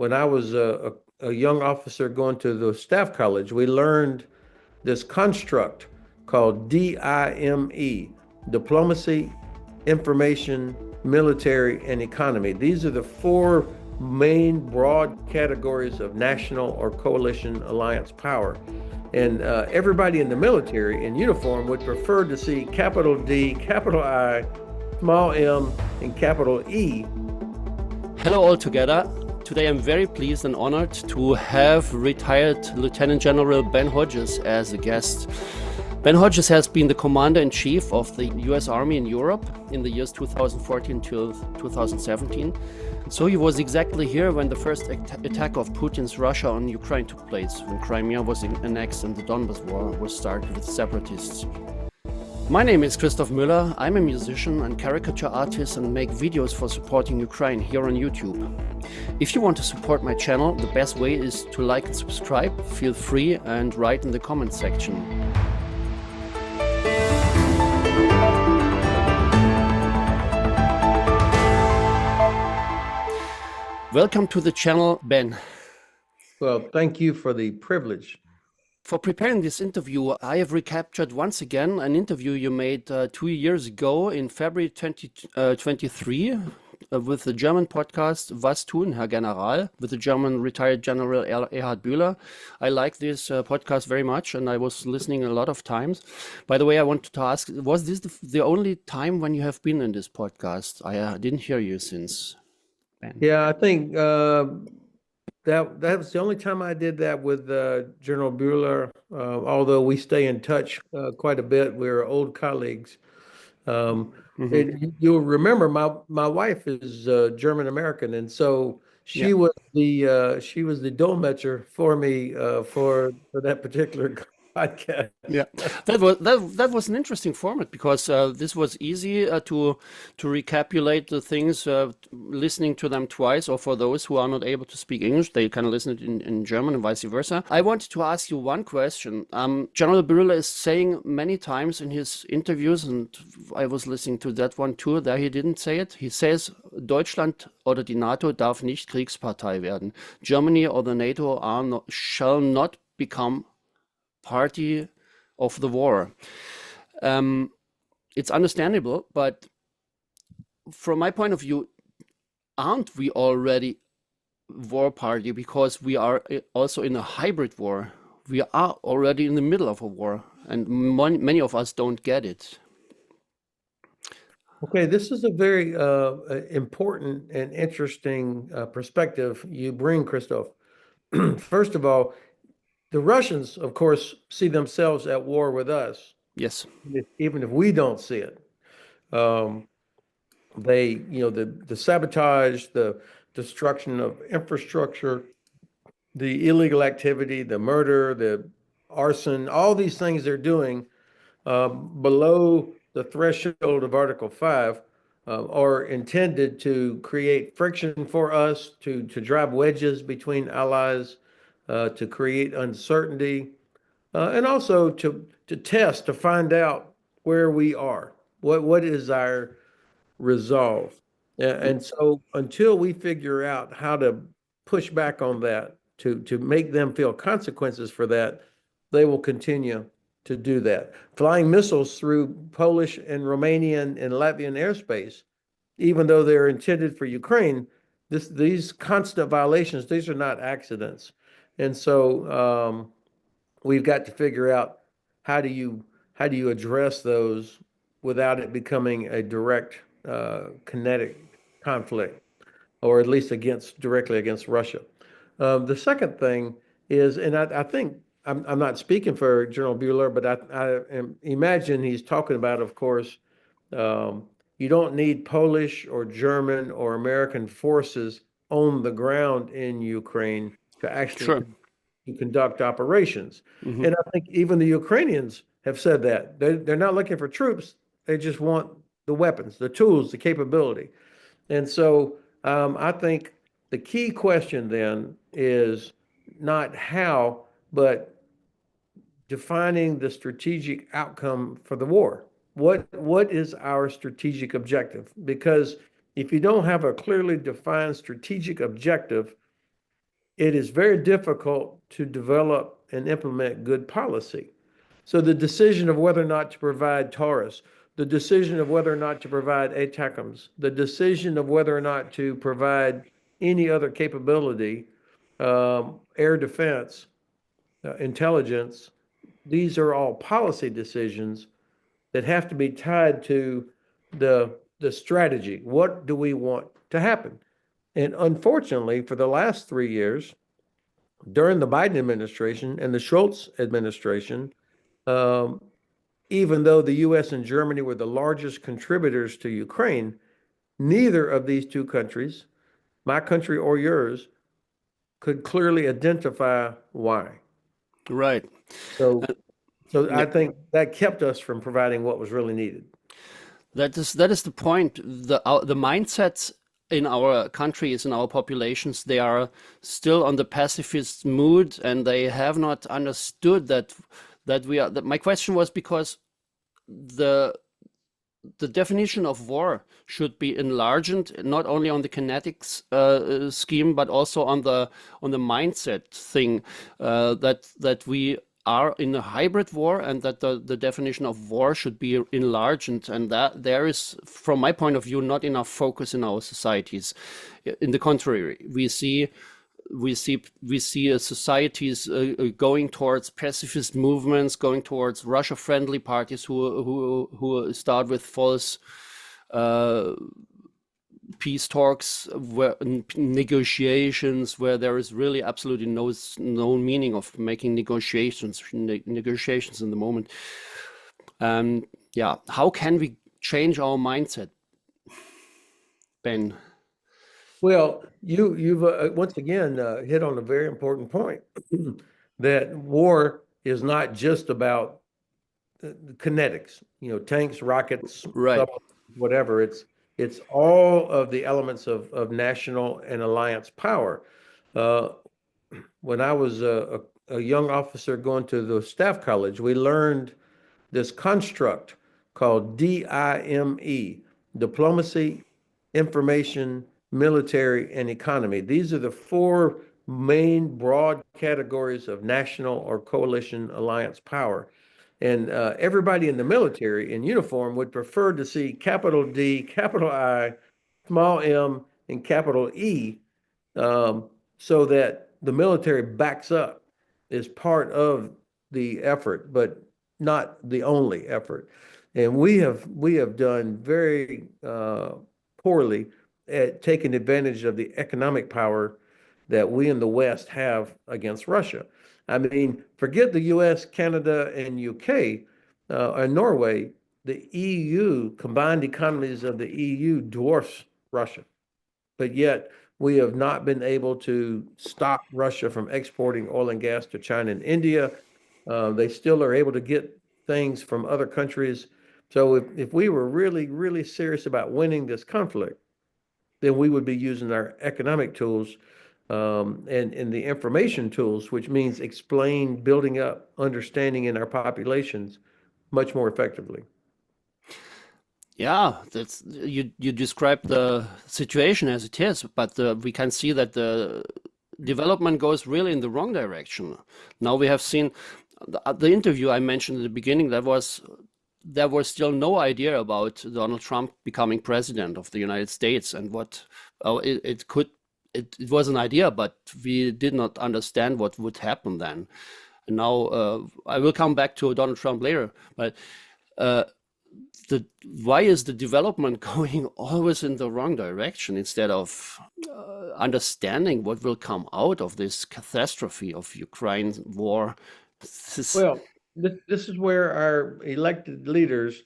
when I was a young officer going to the staff college, we learned this construct called DIME, diplomacy, information, military, and economy. These are the four main broad categories of national or coalition alliance power. And everybody in the military in uniform would prefer to see capital D, capital I, small m, and capital E. Hello all together. Today I'm very pleased and honored to have retired Lieutenant General Ben Hodges as a guest. Ben Hodges has been the Commander-in-Chief of the US Army in Europe in the years 2014 till 2017. So he was exactly here when the first attack of Putin's Russia on Ukraine took place, when Crimea was annexed and the Donbas War was started with separatists. My name is Christoph Müller. I'm a musician and caricature artist and make videos for supporting Ukraine here on YouTube. If you want to support my channel, the best way is to like and subscribe. Feel free and write in the comment section. Welcome to the channel, Ben. Well, thank you for the privilege. For preparing this interview, I have recaptured once again an interview you made 2 years ago in February 2023 with the German podcast Was tun, Herr General, with the German retired General Erhard Bühler. I like this podcast very much and I was listening a lot of times. By the way, I wanted to ask, was this the only time when you have been in this podcast? I didn't hear you since, Ben. Yeah, I think that was the only time I did that with General Bueller, although we stay in touch quite a bit. We're old colleagues. You'll remember my wife is German American, and so she was the Dolmetscher for me for that particular podcast. Yeah, that was an interesting format because this was easy to recapitulate the things, listening to them twice, or for those who are not able to speak English, they can listen it in German and vice versa. I wanted to ask you one question. General Bühler is saying many times in his interviews, and I was listening to that one too, there he didn't say it. He says, Deutschland oder die NATO darf nicht Kriegspartei werden. Germany or the NATO shall not become party of the war. It's understandable, but from my point of view, aren't we already war party because we are also in a hybrid war? We are already in the middle of a war, and many of us don't get it. Okay, this is a very important and interesting perspective you bring, Christoph. First of all, the Russians, of course, see themselves at war with us. Yes. Even if we don't see it. They, the sabotage, the destruction of infrastructure, the illegal activity, the murder, the arson, all these things they're doing below the threshold of Article 5 are intended to create friction for us, to drive wedges between allies, to create uncertainty, and also to test, to find out where we are, what is our resolve. And so until we figure out how to push back on that, to make them feel consequences for that, they will continue to do that. Flying missiles through Polish and Romanian and Latvian airspace, even though they're intended for Ukraine, these constant violations, these are not accidents. And so we've got to figure out how do you address those without it becoming a direct kinetic conflict, or at least directly against Russia. The second thing is, and I think I'm not speaking for General Bühler, but I imagine he's talking about, of course, you don't need Polish or German or American forces on the ground in Ukraine to actually conduct operations. And I think even the Ukrainians have said that. They're not looking for troops. They just want the weapons, the tools, the capability. And so I think the key question then is not how, but defining the strategic outcome for the war. What is our strategic objective? Because if you don't have a clearly defined strategic objective, it is very difficult to develop and implement good policy. So the decision of whether or not to provide Taurus, the decision of whether or not to provide ATACMS, the decision of whether or not to provide any other capability, air defense, intelligence, these are all policy decisions that have to be tied to the strategy. What do we want to happen? And unfortunately, for the last 3 years, during the Biden administration and the Schultz administration, um, even though the US and Germany were the largest contributors to Ukraine, neither of these two countries, my country or yours, could clearly identify why. Right. So, so I Yeah. think that kept us from providing what was really needed. That is the point. The mindsets in our countries, in our populations, they are still on the pacifist mood, and they have not understood that we are. That my question was because the the definition of war should be enlarged not only on the kinetics scheme, but also on the mindset thing, that we are in a hybrid war, and that the definition of war should be enlarged, and that there is, from my point of view, not enough focus in our societies. In the contrary, we see societies going towards pacifist movements, going towards Russia-friendly parties who start with false peace talks, negotiations, where there is really absolutely no meaning of making negotiations in the moment. Yeah, how can we change our mindset, Ben? Well, you've once again hit on a very important point that war is not just about kinetics, tanks, rockets, Right. whatever. It's all of the elements of national and alliance power. When I was a young officer going to the staff college, we learned this construct called DIME, diplomacy, information, military, and economy. These are the four main broad categories of national or coalition alliance power. And everybody in the military in uniform would prefer to see capital D, capital I, small m, and capital E, so that the military backs up, is part of the effort, but not the only effort. And we have done very poorly at taking advantage of the economic power that we in the West have against Russia. I mean, forget the US, Canada, and UK, and Norway. The EU, combined economies of the EU dwarfs Russia. But yet we have not been able to stop Russia from exporting oil and gas to China and India. They still are able to get things from other countries. So if we were really, really serious about winning this conflict, then we would be using our economic tools and the information tools, which means explain, building up understanding in our populations much more effectively. Yeah, that's you described the situation as it is, but we can see that the development goes really in the wrong direction. Now we have seen the interview I mentioned at the beginning. There was still no idea about Donald Trump becoming president of the United States, and what it was an idea, but we did not understand what would happen then. And now I will come back to Donald Trump later, but why is the development going always in the wrong direction instead of understanding what will come out of this catastrophe of Ukraine war? Well, this is where our elected leaders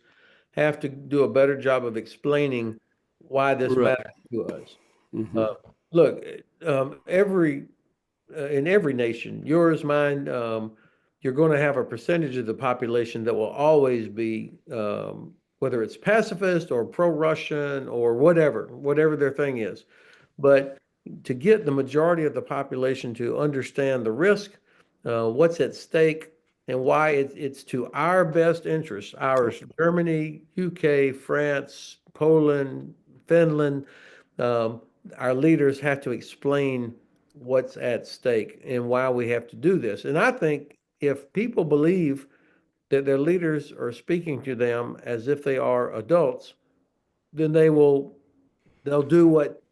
have to do a better job of explaining why this Right. matters to us. Mhm. Look, in every nation, yours, mine, you're going to have a percentage of the population that will always be, whether it's pacifist or pro-Russian or whatever their thing is. But to get the majority of the population to understand the risk, what's at stake, and why it's to our best interest, ours, Germany, UK, France, Poland, Finland, our leaders have to explain what's at stake and why we have to do this. And I think if people believe that their leaders are speaking to them as if they are adults, then they'll do what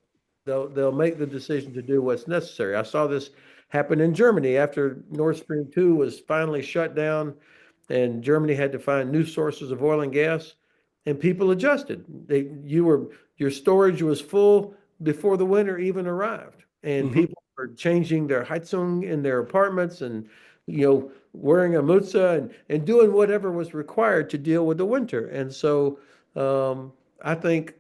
they'll make the decision to do what's necessary. I saw this happen in Germany after Nord Stream 2 was finally shut down and Germany had to find new sources of oil and gas, and people adjusted. Your storage was full before the winter even arrived, and Hmm. people were changing their Heizung in their apartments and wearing a mutza and doing whatever was required to deal with the winter. And so I think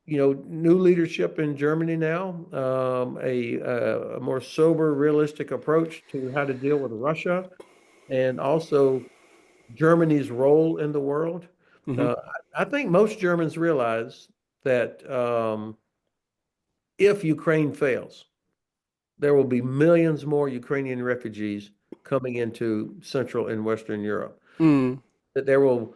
new leadership in Germany now, a more sober, realistic approach to how to deal with Russia, and also Germany's role in the world. Hmm. Uh, I think most Germans realize that if Ukraine fails, there will be millions more Ukrainian refugees coming into Central and Western Europe. Mm. That there will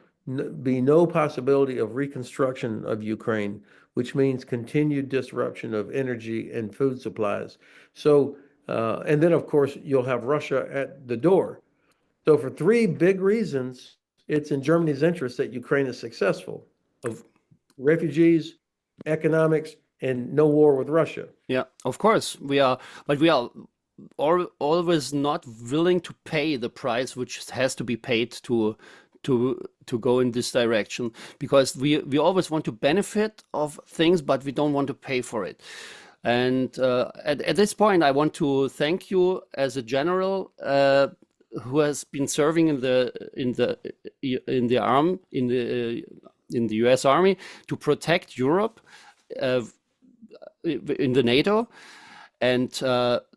be no possibility of reconstruction of Ukraine, which means continued disruption of energy and food supplies. So, and then of course, you'll have Russia at the door. So for three big reasons, it's in Germany's interest that Ukraine is successful of refugees, economics, and no war with Russia. Yeah, of course we are, but we are always not willing to pay the price which has to be paid to go in this direction, because we always want to benefit of things, but we don't want to pay for it. And at this point, I want to thank you as a general who has been serving in the U.S. Army to protect Europe in the NATO. And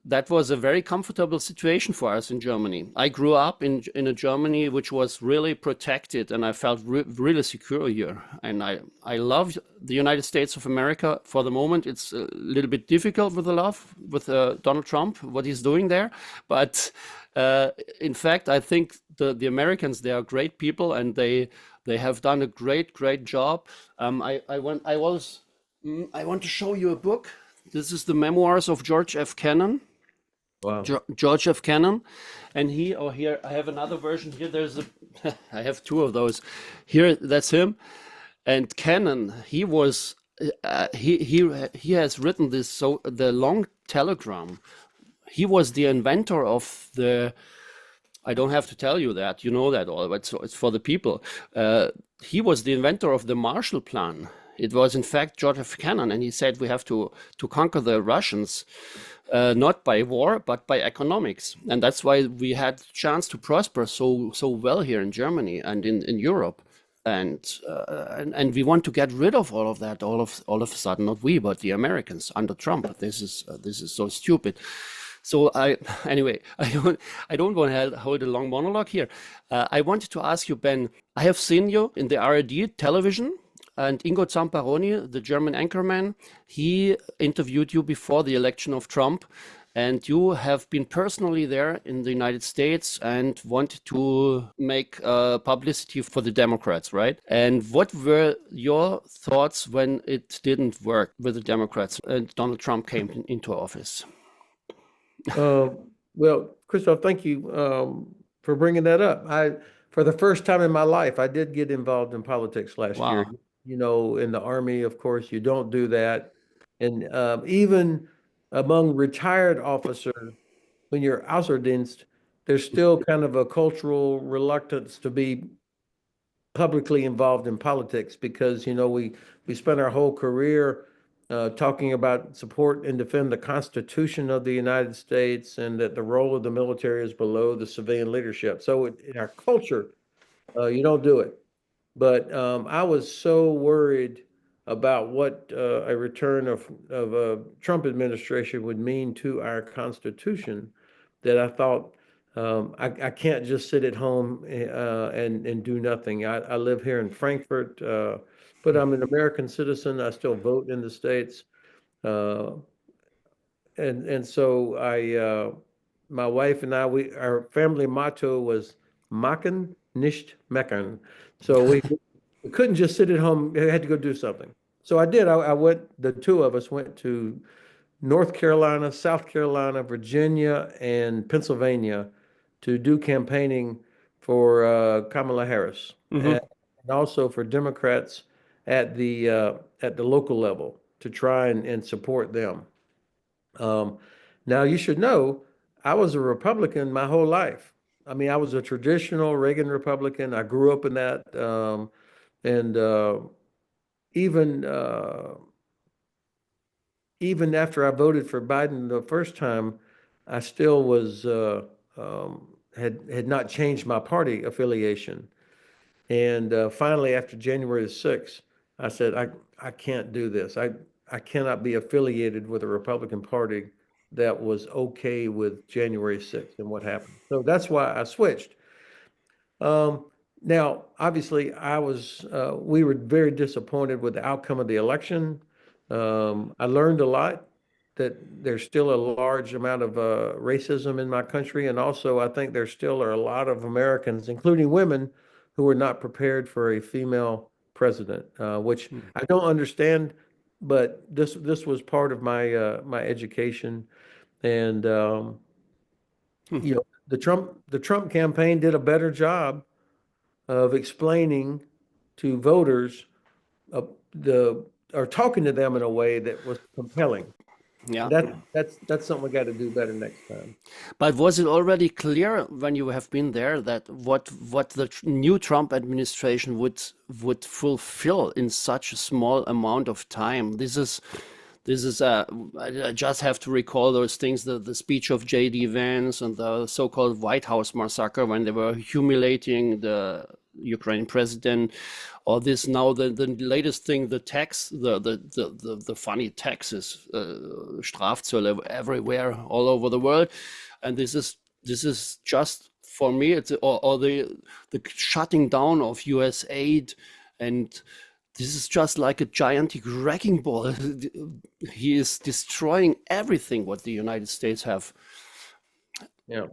that was a very comfortable situation for us in Germany. I grew up in a Germany which was really protected, and I felt really secure here. And I love the United States of America. For the moment, it's a little bit difficult with the love with Donald Trump, what he's doing there. But in fact, I think the Americans, they are great people, and they have done a great job. I want to show you a book. This is the memoirs of George F. Kennan. Wow. George F. Kennan, and here I have another version. Here there's I have two of those. Here that's him, and Kennan. He was he has written this, so the long telegram. He was the inventor of the. I don't have to tell you that, you know that all, but so it's for the people. He was the inventor of the Marshall Plan. It was in fact George F. Kennan, and he said we have to conquer the Russians, not by war but by economics, and that's why we had chance to prosper so well here in Germany and in Europe, and we want to get rid of all of that all of a sudden, not we but the Americans under Trump. This is so stupid. So anyway, I don't want to hold a long monologue here. I wanted to ask you, Ben. I have seen you in the ARD television. And Ingo Zamparoni, the German anchorman, he interviewed you before the election of Trump, and you have been personally there in the United States and wanted to make publicity for the Democrats, right? And what were your thoughts when it didn't work with the Democrats and Donald Trump came into office? Well, Christoph, thank you for bringing that up. For the first time in my life, I did get involved in politics last year. Wow. In the Army, of course, you don't do that. And even among retired officers, when you're Außendienst, there's still kind of a cultural reluctance to be publicly involved in politics because, we spent our whole career talking about support and defend the Constitution of the United States and that the role of the military is below the civilian leadership. So in our culture, you don't do it. But I was so worried about what a return of a Trump administration would mean to our Constitution that I thought I can't just sit at home and do nothing. I live here in Frankfurt, but I'm an American citizen. I still vote in the States. And so my wife and our family motto was machen, nicht meckern. So we couldn't just sit at home. We had to go do something. So I did. The two of us went to North Carolina, South Carolina, Virginia, and Pennsylvania to do campaigning for Kamala Harris, Hmm. and also for Democrats at the local level to try and support them. Um, Now, you should know, I was a Republican my whole life. I mean, I was a traditional Reagan Republican. I grew up in that, and even even after I voted for Biden the first time, I still was had not changed my party affiliation. And finally, after January the 6th, I said, I can't do this. I cannot be affiliated with a Republican Party that was okay with January 6th and what happened. So that's why I switched. Um, Now, obviously, we were very disappointed with the outcome of the election. I learned a lot that there's still a large amount of racism in my country. And also, I think there still are a lot of Americans, including women, who are not prepared for a female president, which I don't understand. But this was part of my education. And you know, the Trump campaign did a better job of explaining to voters uh, the or talking to them in a way that was compelling. Yeah. That's something we got to do better next time. But was it already clear when you have been there that what the new Trump administration would fulfill in such a small amount of time? This is I just have to recall those things, the speech of J.D. Vance and the so-called White House massacre when they were humiliating the Ukrainian president, or this now the latest thing, the tax, the funny taxes, Strafzölle everywhere all over the world, and this is just for me it's or the shutting down of U.S. aid, and this is just like a gigantic wrecking ball. He is destroying everything what the United States have. Yeah.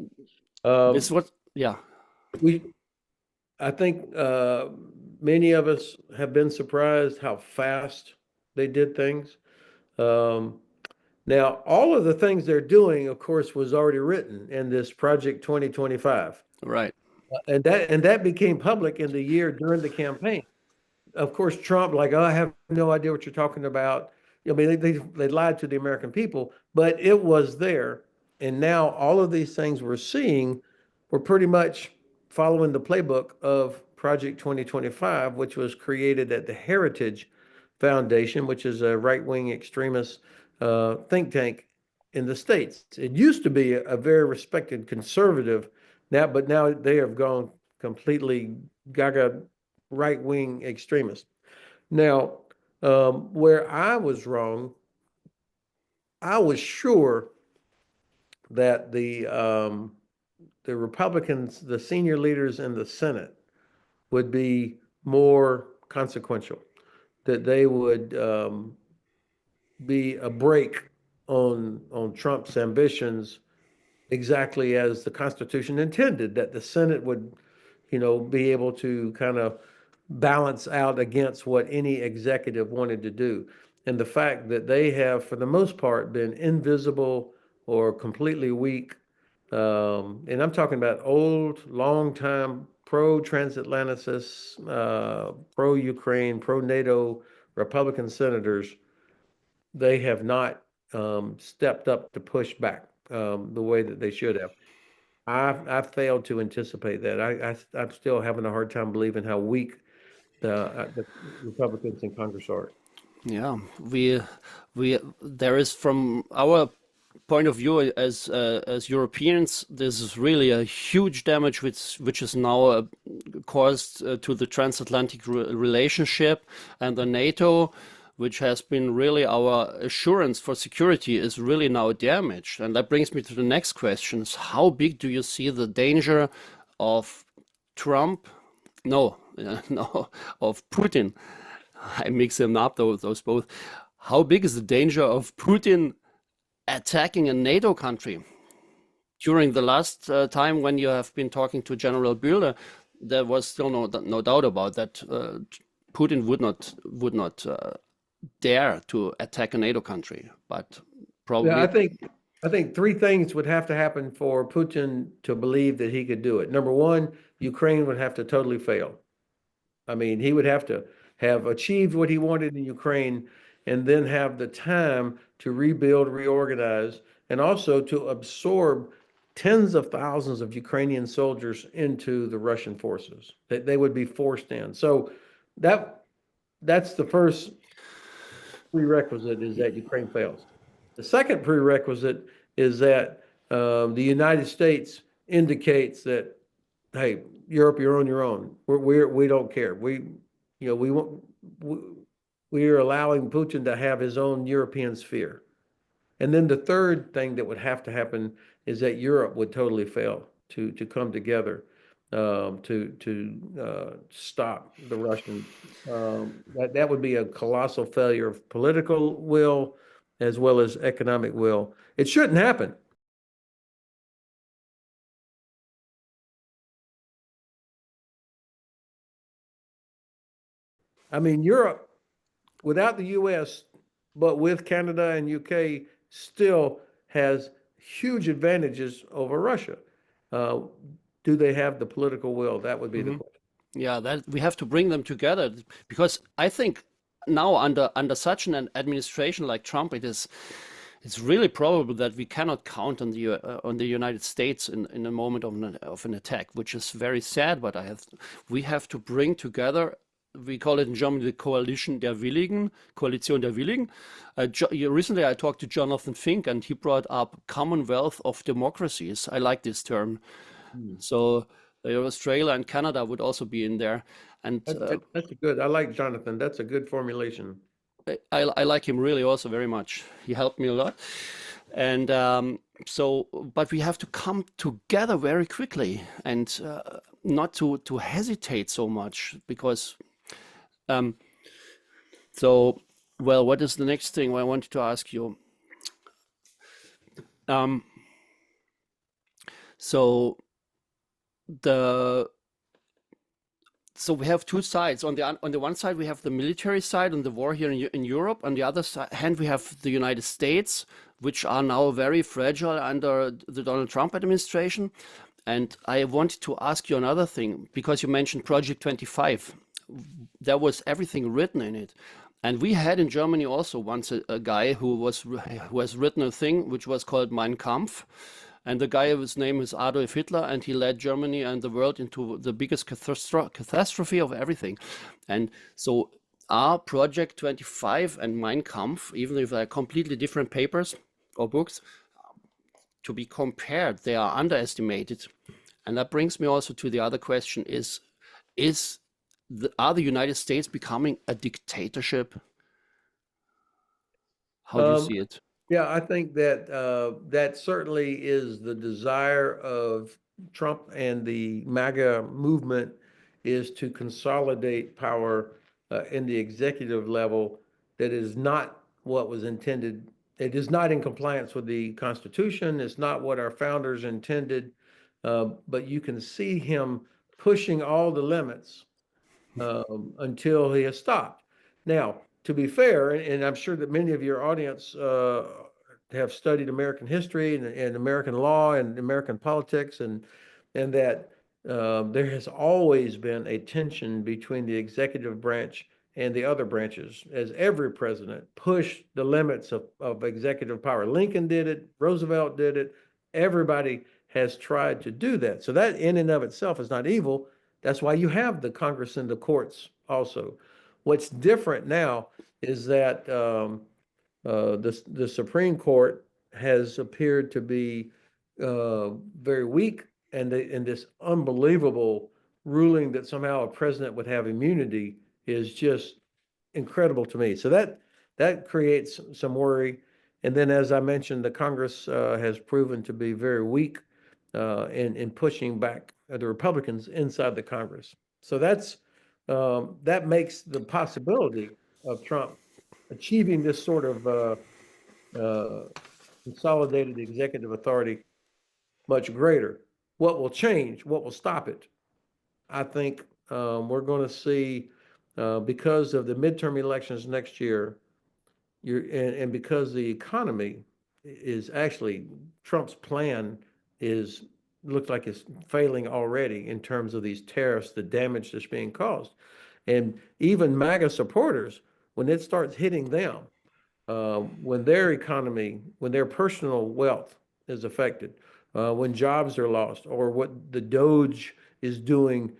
This what yeah. I think many of us have been surprised how fast they did things. Um, Now, all of the things they're doing, of course, was already written in this Project 2025. Right. And that became public in the year during the campaign. Of course, Trump, like, oh, I have no idea what you're talking about. I mean, they lied to the American people, but it was there. And now all of these things we're seeing were pretty much following the playbook of Project 2025, which was created at the Heritage Foundation, which is a right-wing extremist think tank in the States. It used to be a very respected conservative but now they have gone completely gaga right-wing extremist. Now, where I was wrong, I was sure that the Republicans, the senior leaders in the Senate, would be more consequential, that they would be a brake on Trump's ambitions, exactly as the Constitution intended, that the Senate would, be able to kind of balance out against what any executive wanted to do. And the fact that they have, for the most part, been invisible or completely weak. And I'm talking about old, long-time pro-transatlanticists, pro-Ukraine, pro-NATO Republican senators. They have not stepped up to push back the way that they should have. I've failed to anticipate that. I'm still having a hard time believing how weak the Republicans in Congress are. Yeah, we there is, from our point of view as Europeans, this is really a huge damage which is now caused to the transatlantic relationship, and the NATO, which has been really our assurance for security, is really now damaged. And that brings me to the next question: is how big do you see the danger of Trump? No, no, of Putin. I mix them up, those both. How big is the danger of Putin attacking a NATO country? During the last time when you have been talking to General Bühler, there was still no doubt about that. Putin would not dare to attack a NATO country. But Yeah, probably. I think three things would have to happen for Putin to believe that he could do it. Number one, Ukraine would have to totally fail. I mean, he would have to have achieved what he wanted in Ukraine and then have the time to rebuild, reorganize, and also to absorb tens of thousands of Ukrainian soldiers into the Russian forces that they would be forced in. So that that's the first prerequisite is that Ukraine fails. The second prerequisite is that the United States indicates that, hey, Europe, you're on your own. We don't care. We want we, we are allowing Putin to have his own European sphere. And then the third thing that would have to happen is that Europe would totally fail to come together to stop the Russian. That would be a colossal failure of political will as well as economic will. It shouldn't happen. I mean, Europe without the US, but with Canada and UK, still has huge advantages over Russia. Uh, do they have the political will? That would be the Mhm. question. Yeah, that we have to bring them together because I think now under such an administration like Trump, it's really probable that we cannot count on the United States in a moment of an attack, which is very sad. But we have to bring together. We call it in Germany the Coalition der Willigen, Koalition der Willigen. Recently, I talked to Jonathan Fink, and he brought up Commonwealth of Democracies. I like this term. Hmm. So Australia and Canada would also be in there. And That's a good. I like Jonathan. That's a good formulation. I like him really also very much. He helped me a lot. And but we have to come together very quickly and not to hesitate so much because so well, what is the next thing I wanted to ask you? Um, so the so we have two sides. On the one side, we have the military side and the war here in Europe. On the other hand, we have the United States, which are now very fragile under the Donald Trump administration. And I wanted to ask you another thing, because you mentioned Project 25. There was everything written in it. And we had in Germany also once a guy who has written a thing which was called Mein Kampf. And the guy, his name is Adolf Hitler, and he led Germany and the world into the biggest catastrophe of everything. And so are Project 25 and Mein Kampf, even if they're completely different papers or books, to be compared, they are underestimated. And that brings me also to the other question are the United States becoming a dictatorship? How do you Um, see it? Yeah, I think that that certainly is the desire of Trump and the MAGA movement is to consolidate power in the executive level that is not what was intended. It is not in compliance with the Constitution. It's not what our founders intended. But you can see him pushing all the limits until he is stopped. Now, to be fair, and I'm sure that many of your audience have studied American history and American law and American politics, and that there has always been a tension between the executive branch and the other branches, as every president pushed the limits of executive power. Lincoln did it, Roosevelt did it, everybody has tried to do that. So that in and of itself is not evil. That's why you have the Congress and the courts also. What's different now is that the Supreme Court has appeared to be very weak, and this unbelievable ruling that somehow a president would have immunity is just incredible to me. So that creates some worry. And then, as I mentioned, the Congress has proven to be very weak in pushing back the Republicans inside the Congress. So that makes the possibility of Trump achieving this sort of consolidated executive authority much greater. What will change? What will stop it? I think we're going to see because of the midterm elections next year, and because the economy is actually Trump's plan is looks like it's failing already in terms of these tariffs, the damage that's being caused. And even MAGA supporters, when it starts hitting them, when their economy, when their personal wealth is affected, when jobs are lost, or what the Doge is doing,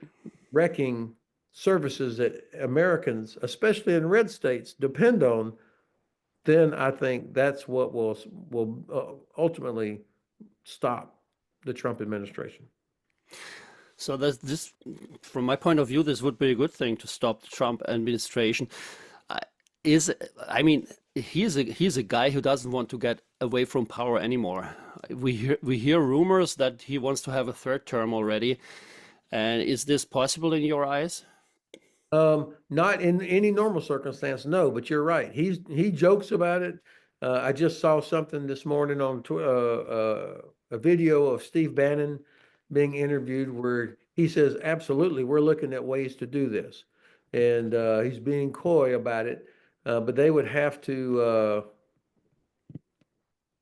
wrecking services that Americans, especially in red states, depend on, then I think that's what will ultimately stop the Trump administration. So this, from my point of view, this would be a good thing to stop the Trump administration. Uh, I mean, he's a guy who doesn't want to get away from power anymore. We hear rumors that he wants to have a third term already. And is this possible in your eyes? Not in any normal circumstance, no, but you're right. He jokes about it. I just saw something this morning on a video of Steve Bannon being interviewed where he says, absolutely, we're looking at ways to do this. And he's being coy about it. But they would have to,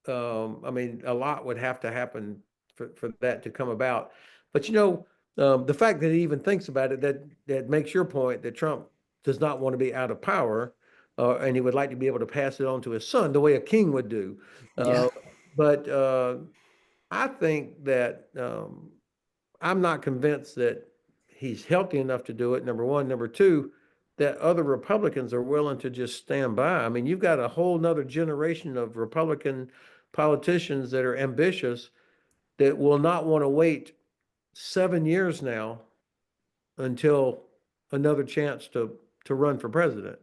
I mean, a lot would have to happen for that to come about. But the fact that he even thinks about it, that makes your point that Trump does not want to be out of power, and he would like to be able to pass it on to his son the way a king would do. Yeah. But I think that I'm not convinced that he's healthy enough to do it, number one. Number two, that other Republicans are willing to just stand by. I mean, you've got a whole nother generation of Republican politicians that are ambitious that will not want to wait 7 years now until another chance to run for president.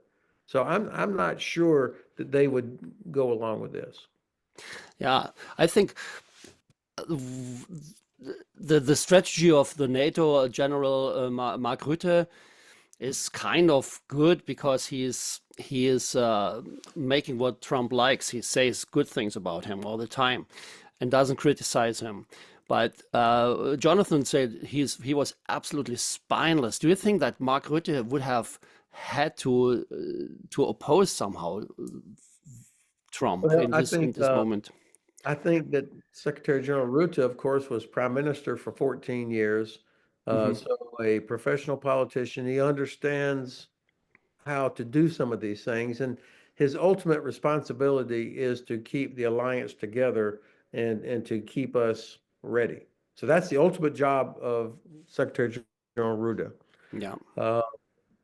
So I'm not sure that they would go along with this. Yeah, I think the strategy of the NATO General Mark Rutte is kind of good because he is making what Trump likes. He says good things about him all the time and doesn't criticize him. But Jonathan said he was absolutely spineless. Do you think that Mark Rutte would have had to oppose somehow Trump Well, in this moment? I think that Secretary General Rutte, of course, was prime minister for 14 years. So a professional politician, he understands how to do some of these things. And his ultimate responsibility is to keep the alliance together and to keep us ready. So that's the ultimate job of Secretary General Rutte. Yeah.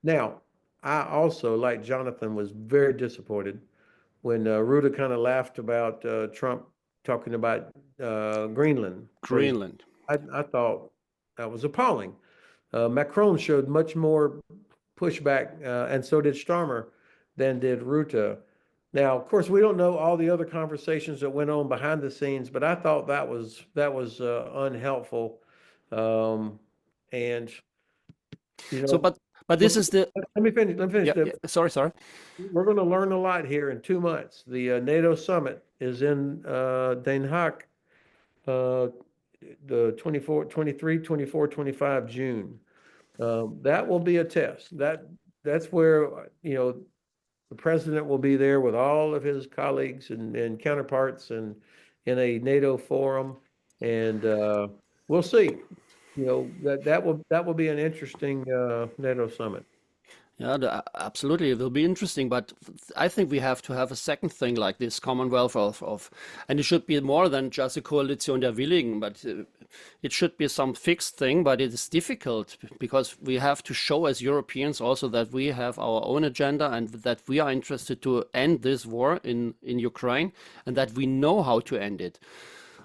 Now, I also, like Jonathan, was very disappointed when Rutte kind of laughed about Trump talking about Greenland. Greenland. I thought that was appalling. Macron showed much more pushback, and so did Starmer, than did Rutte. Now, of course, we don't know all the other conversations that went on behind the scenes, but I thought that was unhelpful. And So, but this is the. let me finish. Let me finish. Yeah, sorry. We're going to learn a lot here in 2 months. The NATO-Summit is in Den Haag, the 24, 23, 24, 25 June. That will be a test. That's where, the president will be there with all of his colleagues and counterparts and in a NATO forum. And we'll see. That will be an interesting NATO summit. Yeah, absolutely. It will be interesting, but I think we have to have a second thing like this Commonwealth of, and it should be more than just a Koalition der Willigen, but it should be some fixed thing, but it is difficult because we have to show as Europeans also that we have our own agenda and that we are interested to end this war in Ukraine and that we know how to end it.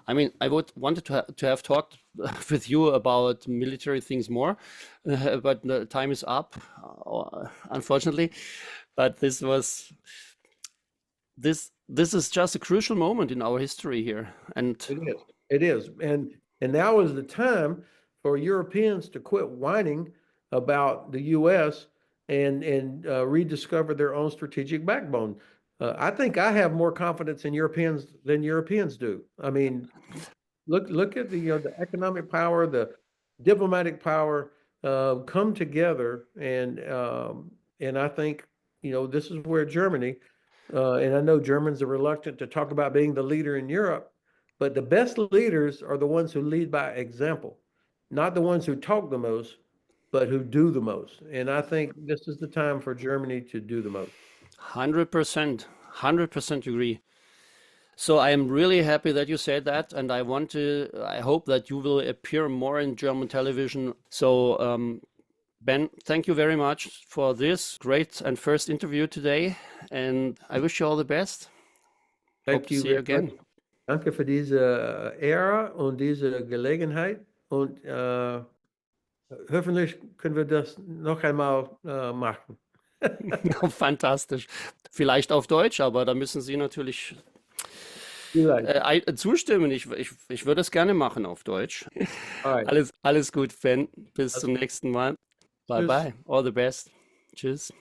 I mean, I would wanted to have talked with you about military things more, but the time is up, unfortunately. But this is just a crucial moment in our history here, and it is, and now is the time for Europeans to quit whining about the U.S. and rediscover their own strategic backbone. I think I have more confidence in Europeans than Europeans do. I mean, look at the economic power, the diplomatic power come together, and I think this is where Germany And I know Germans are reluctant to talk about being the leader in Europe, but the best leaders are the ones who lead by example, not the ones who talk the most, but who do the most. And I think this is the time for Germany to do the most. 100%, 100% agree. So I am really happy that you said that, and I hope that you will appear more in German television. So Ben, thank you very much for this great and first interview today, and I wish you all the best. Hope to see you again. Danke für diese Ehre und diese Gelegenheit und hoffentlich können wir das noch einmal machen. Fantastisch. Vielleicht auf Deutsch, aber da müssen Sie natürlich zustimmen. Ich würde es gerne machen auf Deutsch. Alles gut, Ben. Bis zum nächsten Mal. Bye bye. All the best. Tschüss.